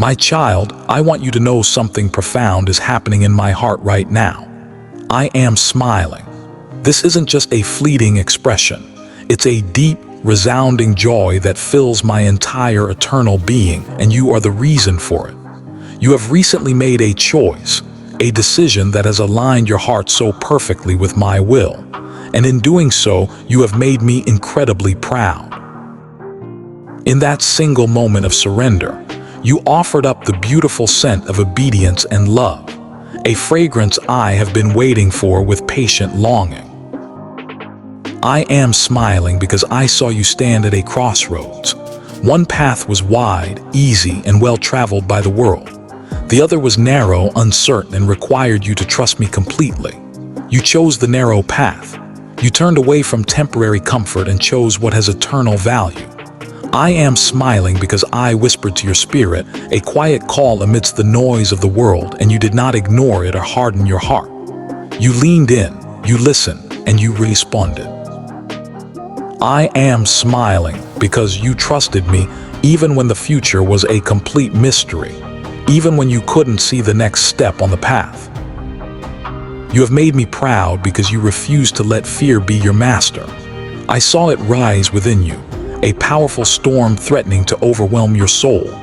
My child, I want you to know something profound is happening in my heart right now. I am smiling. This isn't just a fleeting expression. It's a deep, resounding joy that fills my entire eternal being, and you are the reason for it. You have recently made a choice, a decision that has aligned your heart so perfectly with my will, and in doing so, you have made me incredibly proud. In that single moment of surrender, you offered up the beautiful scent of obedience and love, a fragrance I have been waiting for with patient longing. I am smiling because I saw you stand at a crossroads. One path was wide, easy, and well-traveled by the world. The other was narrow, uncertain, and required you to trust me completely. You chose the narrow path. You turned away from temporary comfort and chose what has eternal value. I am smiling because I whispered to your spirit, a quiet call amidst the noise of the world, and you did not ignore it or harden your heart. You leaned in, you listened, and you responded. I am smiling because you trusted me even when the future was a complete mystery, even when you couldn't see the next step on the path. You have made me proud because you refused to let fear be your master. I saw it rise within you, a powerful storm threatening to overwhelm your soul.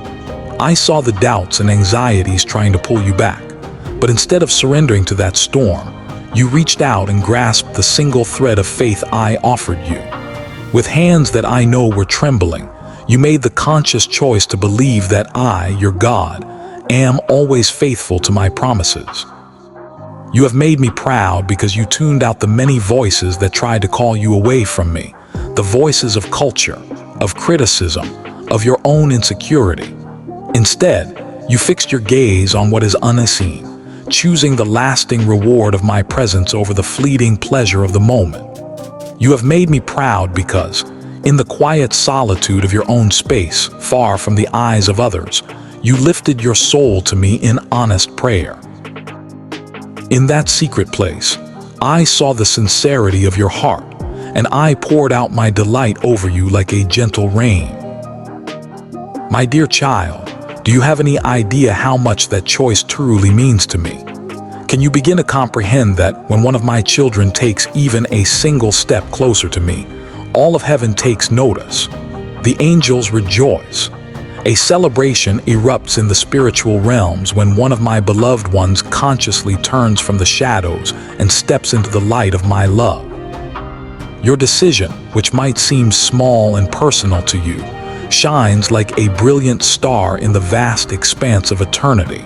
I saw the doubts and anxieties trying to pull you back, but instead of surrendering to that storm, you reached out and grasped the single thread of faith I offered you. With hands that I know were trembling, you made the conscious choice to believe that I, your God, am always faithful to my promises. You have made me proud because you tuned out the many voices that tried to call you away from me, the voices of culture, of criticism, of your own insecurity. Instead, you fixed your gaze on what is unseen, choosing the lasting reward of my presence over the fleeting pleasure of the moment. You have made me proud because, in the quiet solitude of your own space, far from the eyes of others, you lifted your soul to me in honest prayer. In that secret place, I saw the sincerity of your heart, and I poured out my delight over you like a gentle rain. My dear child, do you have any idea how much that choice truly means to me? Can you begin to comprehend that when one of my children takes even a single step closer to me, all of heaven takes notice? The angels rejoice. A celebration erupts in the spiritual realms when one of my beloved ones consciously turns from the shadows and steps into the light of my love. Your decision, which might seem small and personal to you, shines like a brilliant star in the vast expanse of eternity.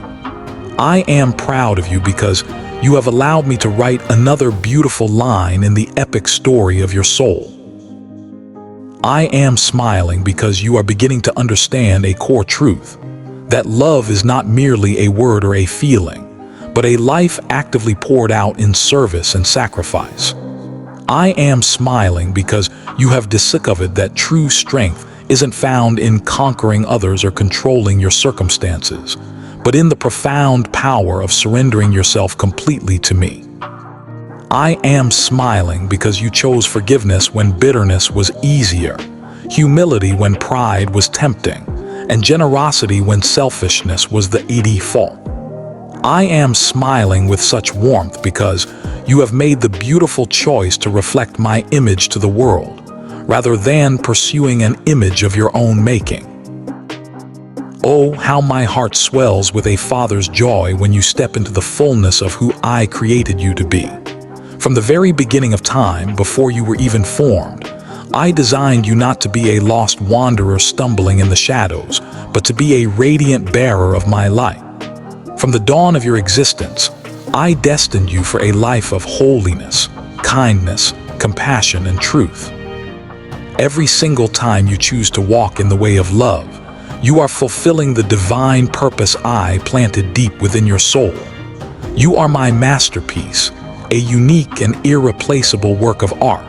I am proud of you because you have allowed me to write another beautiful line in the epic story of your soul. I am smiling because you are beginning to understand a core truth, that love is not merely a word or a feeling, but a life actively poured out in service and sacrifice. I am smiling because you have discovered that true strength isn't found in conquering others or controlling your circumstances, but in the profound power of surrendering yourself completely to me. I am smiling because you chose forgiveness when bitterness was easier, humility when pride was tempting, and generosity when selfishness was the default. I am smiling with such warmth because you have made the beautiful choice to reflect my image to the world, rather than pursuing an image of your own making. Oh, how my heart swells with a father's joy when you step into the fullness of who I created you to be. From the very beginning of time, before you were even formed, I designed you not to be a lost wanderer stumbling in the shadows, but to be a radiant bearer of my light. From the dawn of your existence, I destined you for a life of holiness, kindness, compassion, and truth. Every single time you choose to walk in the way of love, you are fulfilling the divine purpose I planted deep within your soul. You are my masterpiece, a unique and irreplaceable work of art.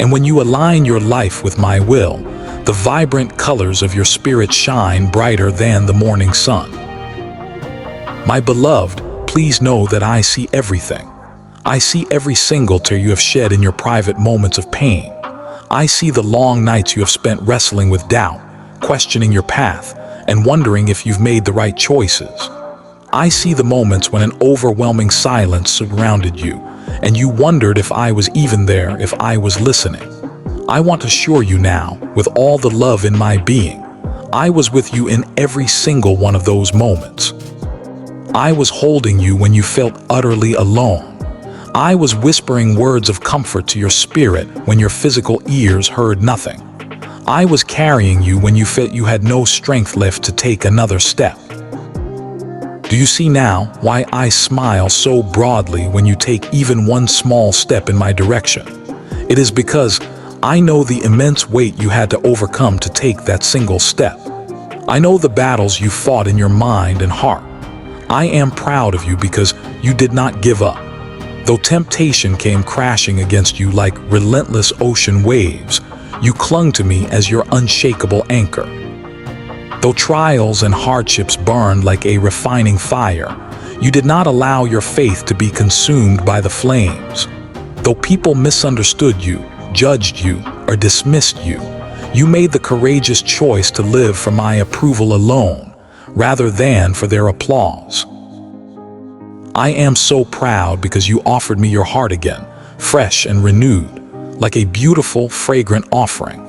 And when you align your life with my will, the vibrant colors of your spirit shine brighter than the morning sun. My beloved, please know that I see everything. I see every single tear you have shed in your private moments of pain. I see the long nights you have spent wrestling with doubt, questioning your path, and wondering if you've made the right choices. I see the moments when an overwhelming silence surrounded you, and you wondered if I was even there, if I was listening. I want to assure you now, with all the love in my being, I was with you in every single one of those moments. I was holding you when you felt utterly alone. I was whispering words of comfort to your spirit when your physical ears heard nothing. I was carrying you when you felt you had no strength left to take another step. Do you see now why I smile so broadly when you take even one small step in my direction? It is because I know the immense weight you had to overcome to take that single step. I know the battles you fought in your mind and heart. I am proud of you because you did not give up. Though temptation came crashing against you like relentless ocean waves, you clung to me as your unshakable anchor. Though trials and hardships burned like a refining fire, you did not allow your faith to be consumed by the flames. Though people misunderstood you, judged you, or dismissed you, you made the courageous choice to live for my approval alone, rather than for their applause. I am so proud because you offered me your heart again, fresh and renewed, like a beautiful, fragrant offering.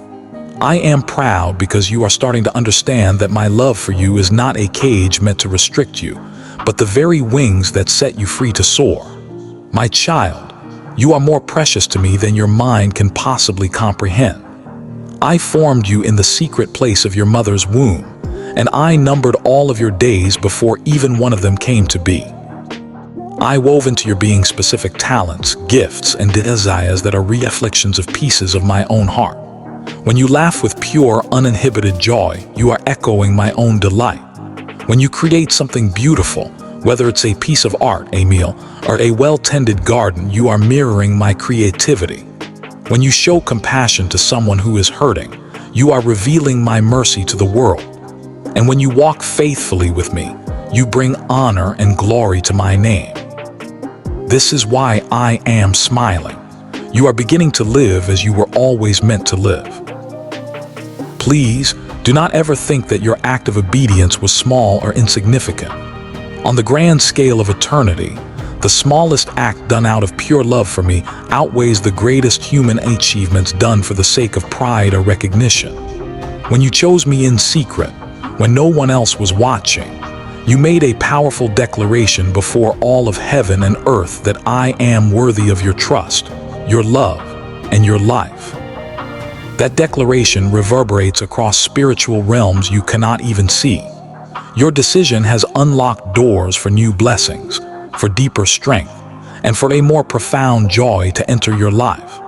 I am proud because you are starting to understand that my love for you is not a cage meant to restrict you, but the very wings that set you free to soar. My child, you are more precious to me than your mind can possibly comprehend. I formed you in the secret place of your mother's womb, and I numbered all of your days before even one of them came to be. I wove into your being specific talents, gifts, and desires that are reflections of pieces of my own heart. When you laugh with pure, uninhibited joy, you are echoing my own delight. When you create something beautiful, whether it's a piece of art, a meal, or a well-tended garden, you are mirroring my creativity. When you show compassion to someone who is hurting, you are revealing my mercy to the world. And when you walk faithfully with me, you bring honor and glory to my name. This is why I am smiling. You are beginning to live as you were always meant to live. Please, do not ever think that your act of obedience was small or insignificant. On the grand scale of eternity, the smallest act done out of pure love for me outweighs the greatest human achievements done for the sake of pride or recognition. When you chose me in secret, when no one else was watching, you made a powerful declaration before all of heaven and earth that I am worthy of your trust, your love, and your life. That declaration reverberates across spiritual realms you cannot even see. Your decision has unlocked doors for new blessings, for deeper strength, and for a more profound joy to enter your life.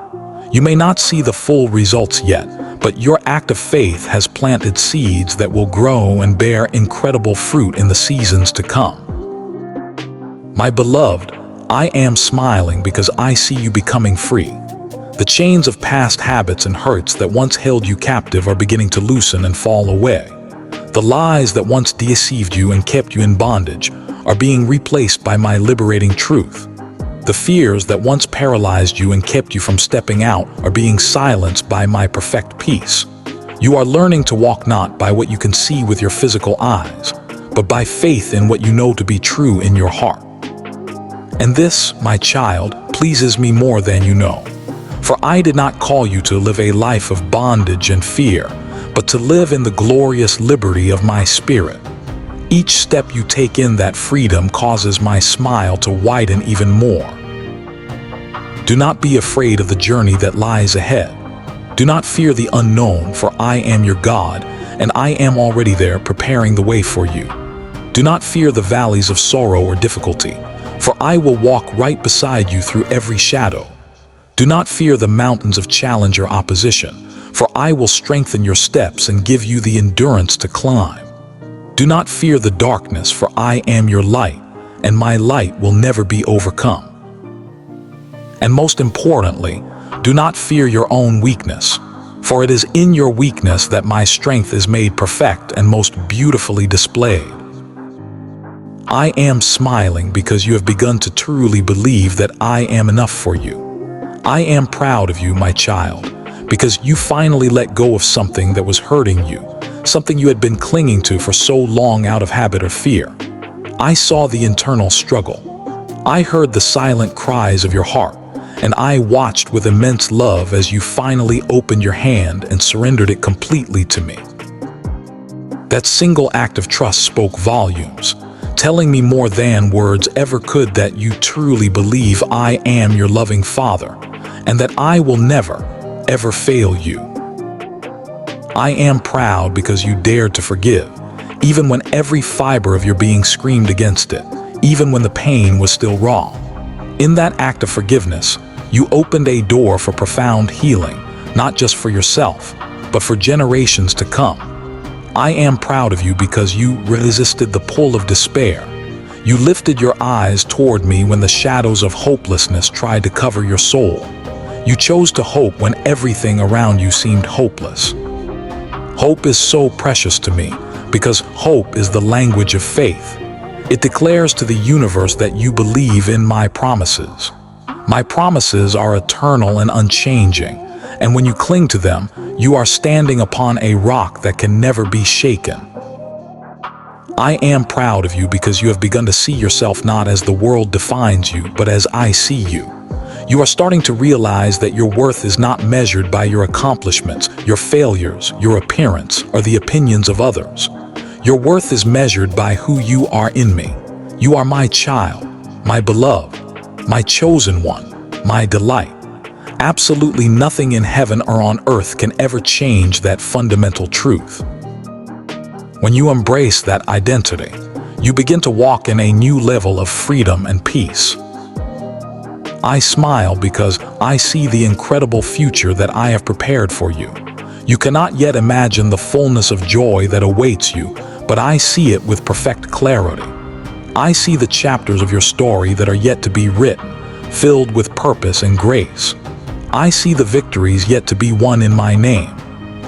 You may not see the full results yet, but your act of faith has planted seeds that will grow and bear incredible fruit in the seasons to come. My beloved, I am smiling because I see you becoming free. The chains of past habits and hurts that once held you captive are beginning to loosen and fall away. The lies that once deceived you and kept you in bondage are being replaced by my liberating truth. The fears that once paralyzed you and kept you from stepping out are being silenced by my perfect peace. You are learning to walk not by what you can see with your physical eyes, but by faith in what you know to be true in your heart. And this, my child, pleases me more than you know. For I did not call you to live a life of bondage and fear, but to live in the glorious liberty of my spirit. Each step you take in that freedom causes my smile to widen even more. Do not be afraid of the journey that lies ahead. Do not fear the unknown, for I am your God, and I am already there preparing the way for you. Do not fear the valleys of sorrow or difficulty, for I will walk right beside you through every shadow. Do not fear the mountains of challenge or opposition, for I will strengthen your steps and give you the endurance to climb. Do not fear the darkness, for I am your light, and my light will never be overcome. And most importantly, do not fear your own weakness, for it is in your weakness that my strength is made perfect and most beautifully displayed. I am smiling because you have begun to truly believe that I am enough for you. I am proud of you, my child, because you finally let go of something that was hurting you, something you had been clinging to for so long out of habit or fear. I saw the internal struggle. I heard the silent cries of your heart, and I watched with immense love as you finally opened your hand and surrendered it completely to me. That single act of trust spoke volumes, telling me more than words ever could that you truly believe I am your loving Father, and that I will never, ever fail you. I am proud because you dared to forgive, even when every fiber of your being screamed against it, even when the pain was still raw. In that act of forgiveness, you opened a door for profound healing, not just for yourself, but for generations to come. I am proud of you because you resisted the pull of despair. You lifted your eyes toward me when the shadows of hopelessness tried to cover your soul. You chose to hope when everything around you seemed hopeless. Hope is so precious to me because hope is the language of faith. It declares to the universe that you believe in my promises. My promises are eternal and unchanging, and when you cling to them, you are standing upon a rock that can never be shaken. I am proud of you because you have begun to see yourself not as the world defines you, but as I see you. You are starting to realize that your worth is not measured by your accomplishments, your failures, your appearance, or the opinions of others. Your worth is measured by who you are in me. You are my child, my beloved, my chosen one, my delight. Absolutely nothing in heaven or on earth can ever change that fundamental truth. When you embrace that identity, you begin to walk in a new level of freedom and peace. I smile because I see the incredible future that I have prepared for you. You cannot yet imagine the fullness of joy that awaits you, but I see it with perfect clarity. I see the chapters of your story that are yet to be written, filled with purpose and grace. I see the victories yet to be won in my name.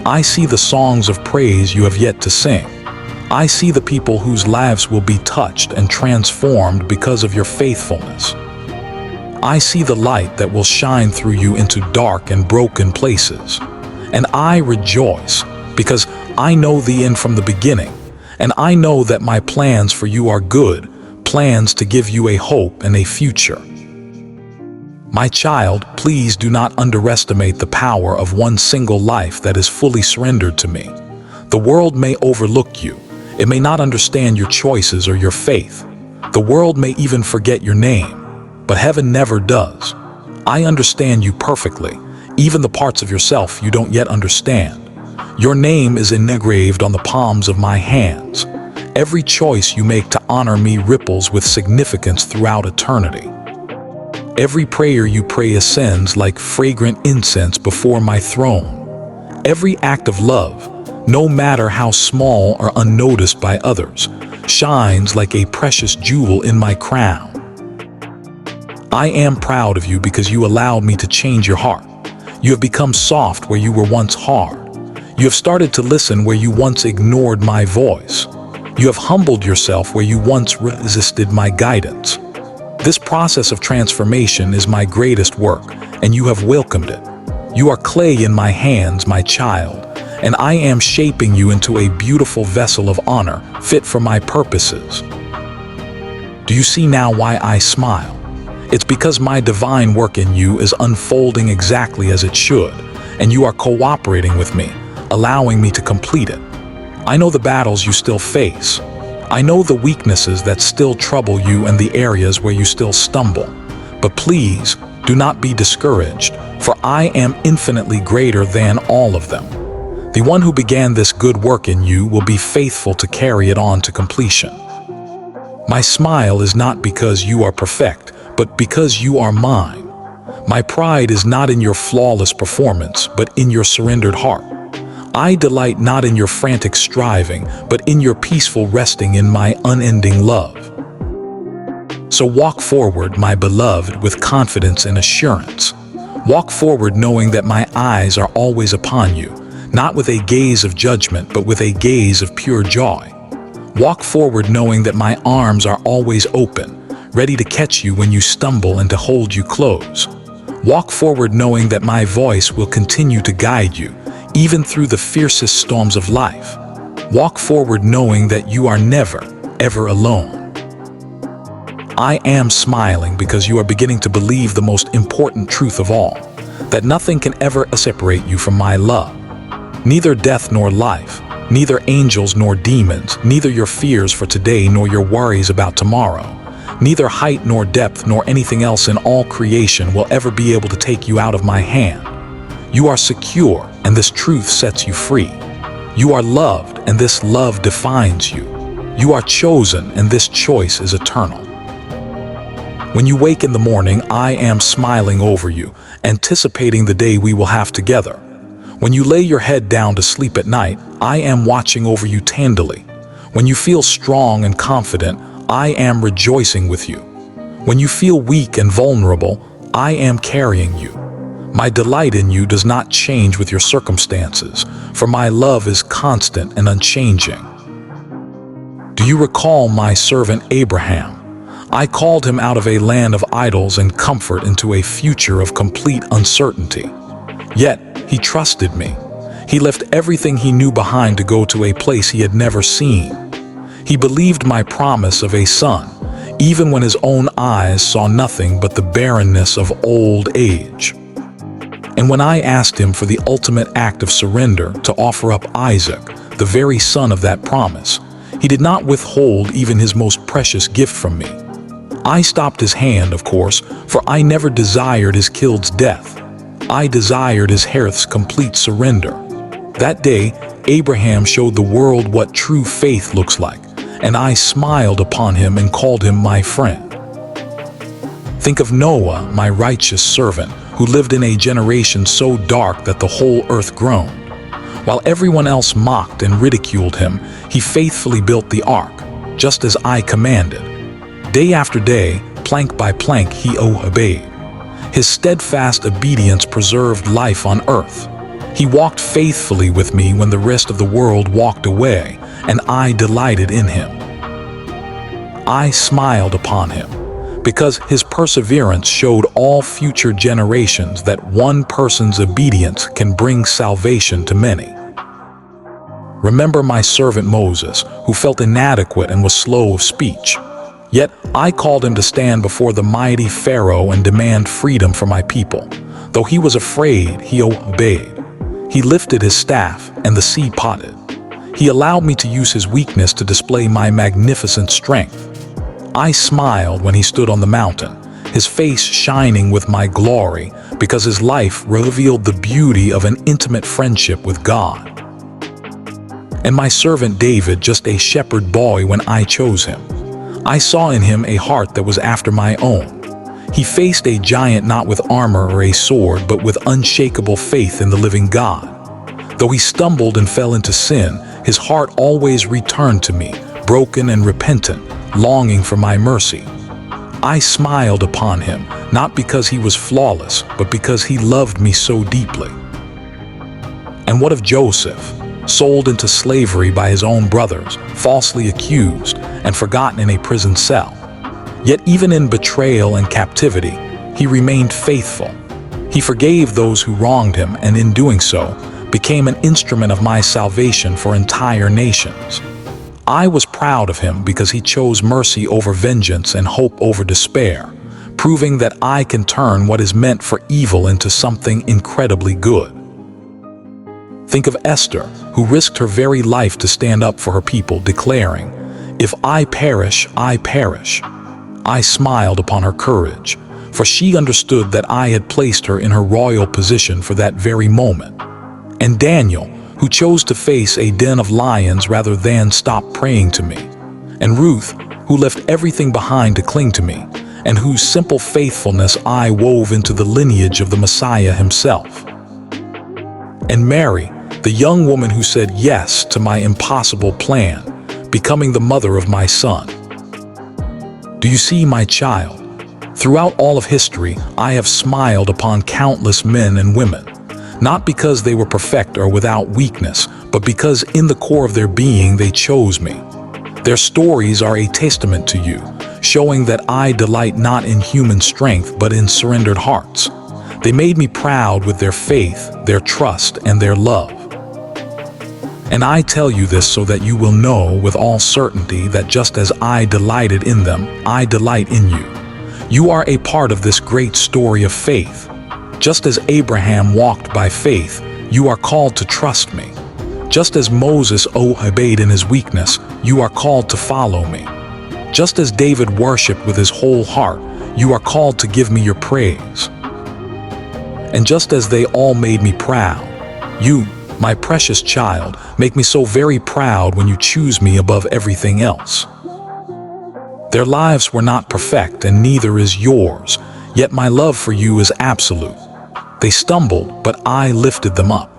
I see the songs of praise you have yet to sing. I see the people whose lives will be touched and transformed because of your faithfulness. I see the light that will shine through you into dark and broken places. And I rejoice because I know the end from the beginning, and I know that my plans for you are good, plans to give you a hope and a future. My child, please do not underestimate the power of one single life that is fully surrendered to me. The world may overlook you. It may not understand your choices or your faith. The world may even forget your name, but heaven never does. I understand you perfectly, even the parts of yourself you don't yet understand. Your name is engraved on the palms of my hands. Every choice you make to honor me ripples with significance throughout eternity. Every prayer you pray ascends like fragrant incense before my throne. Every act of love, no matter how small or unnoticed by others, shines like a precious jewel in my crown. I am proud of you because you allowed me to change your heart. You have become soft where you were once hard. You have started to listen where you once ignored my voice. You have humbled yourself where you once resisted my guidance. This process of transformation is my greatest work, and you have welcomed it. You are clay in my hands, my child, and I am shaping you into a beautiful vessel of honor, fit for my purposes. Do you see now why I smile? It's because my divine work in you is unfolding exactly as it should, and you are cooperating with me, allowing me to complete it. I know the battles you still face. I know the weaknesses that still trouble you and the areas where you still stumble. But please, do not be discouraged, for I am infinitely greater than all of them. The one who began this good work in you will be faithful to carry it on to completion. My smile is not because you are perfect, but because you are mine. My pride is not in your flawless performance, but in your surrendered heart. I delight not in your frantic striving, but in your peaceful resting in my unending love. So walk forward, my beloved, with confidence and assurance. Walk forward knowing that my eyes are always upon you, not with a gaze of judgment, but with a gaze of pure joy. Walk forward knowing that my arms are always open, ready to catch you when you stumble and to hold you close. Walk forward knowing that my voice will continue to guide you, even through the fiercest storms of life. Walk forward knowing that you are never, ever alone. I am smiling because you are beginning to believe the most important truth of all, that nothing can ever separate you from my love. Neither death nor life, neither angels nor demons, neither your fears for today nor your worries about tomorrow, neither height nor depth nor anything else in all creation will ever be able to take you out of my hand. You are secure, and this truth sets you free. You are loved, and this love defines you. You are chosen, and this choice is eternal. When you wake in the morning, I am smiling over you, anticipating the day we will have together. When you lay your head down to sleep at night, I am watching over you tenderly. When you feel strong and confident, I am rejoicing with you. When you feel weak and vulnerable, I am carrying you. My delight in you does not change with your circumstances, for my love is constant and unchanging. Do you recall my servant Abraham? I called him out of a land of idols and comfort into a future of complete uncertainty. Yet, he trusted me. He left everything he knew behind to go to a place he had never seen. He believed my promise of a son, even when his own eyes saw nothing but the barrenness of old age. And when I asked him for the ultimate act of surrender to offer up Isaac, the very son of that promise, he did not withhold even his most precious gift from me. I stopped his hand, of course, for I never desired his killed's death. I desired his hearth's complete surrender. That day, Abraham showed the world what true faith looks like, and I smiled upon him and called him my friend. Think of Noah, my righteous servant, who lived in a generation so dark that the whole earth groaned. While everyone else mocked and ridiculed him, he faithfully built the ark, just as I commanded. Day after day, plank by plank, he obeyed. His steadfast obedience preserved life on earth. He walked faithfully with me when the rest of the world walked away, and I delighted in him. I smiled upon him, because his perseverance showed all future generations that one person's obedience can bring salvation to many. Remember my servant Moses, who felt inadequate and was slow of speech. Yet I called him to stand before the mighty Pharaoh and demand freedom for my people. Though he was afraid, he obeyed. He lifted his staff, and the sea parted. He allowed me to use his weakness to display my magnificent strength. I smiled when he stood on the mountain, his face shining with my glory, because his life revealed the beauty of an intimate friendship with God. And my servant David, just a shepherd boy when I chose him. I saw in him a heart that was after my own. He faced a giant not with armor or a sword, but with unshakable faith in the living God. Though he stumbled and fell into sin, his heart always returned to me, broken and repentant, longing for my mercy. I smiled upon him, not because he was flawless, but because he loved me so deeply. And what of Joseph? Sold into slavery by his own brothers, falsely accused, and forgotten in a prison cell. Yet even in betrayal and captivity, he remained faithful. He forgave those who wronged him, and in doing so, became an instrument of my salvation for entire nations. I was proud of him because he chose mercy over vengeance and hope over despair, proving that I can turn what is meant for evil into something incredibly good. Think of Esther, who risked her very life to stand up for her people, declaring, "If I perish, I perish." I smiled upon her courage, for she understood that I had placed her in her royal position for that very moment. And Daniel, who chose to face a den of lions rather than stop praying to me. And Ruth, who left everything behind to cling to me, and whose simple faithfulness I wove into the lineage of the Messiah himself. And Mary, the young woman who said yes to my impossible plan, becoming the mother of my son. Do you see, my child? Throughout all of history, I have smiled upon countless men and women, not because they were perfect or without weakness, but because in the core of their being they chose me. Their stories are a testament to you, showing that I delight not in human strength but in surrendered hearts. They made me proud with their faith, their trust, and their love. And I tell you this so that you will know with all certainty that just as I delighted in them, I delight in you. You are a part of this great story of faith. Just as Abraham walked by faith, you are called to trust me. Just as Moses obeyed in his weakness, you are called to follow me. Just as David worshiped with his whole heart, you are called to give me your praise. And just as they all made me proud, you, my precious child, make me so very proud when you choose me above everything else. Their lives were not perfect, and neither is yours, yet my love for you is absolute. They stumbled, but I lifted them up.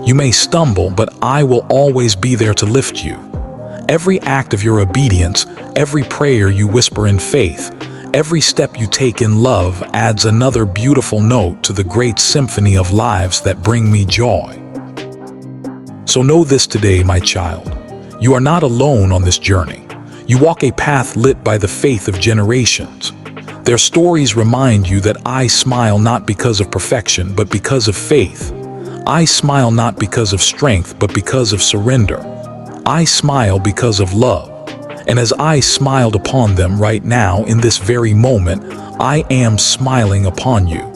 You may stumble, but I will always be there to lift you. Every act of your obedience, every prayer you whisper in faith, every step you take in love adds another beautiful note to the great symphony of lives that bring me joy. So know this today, my child. You are not alone on this journey. You walk a path lit by the faith of generations. Their stories remind you that I smile not because of perfection, but because of faith. I smile not because of strength, but because of surrender. I smile because of love. And as I smiled upon them right now in this very moment, I am smiling upon you.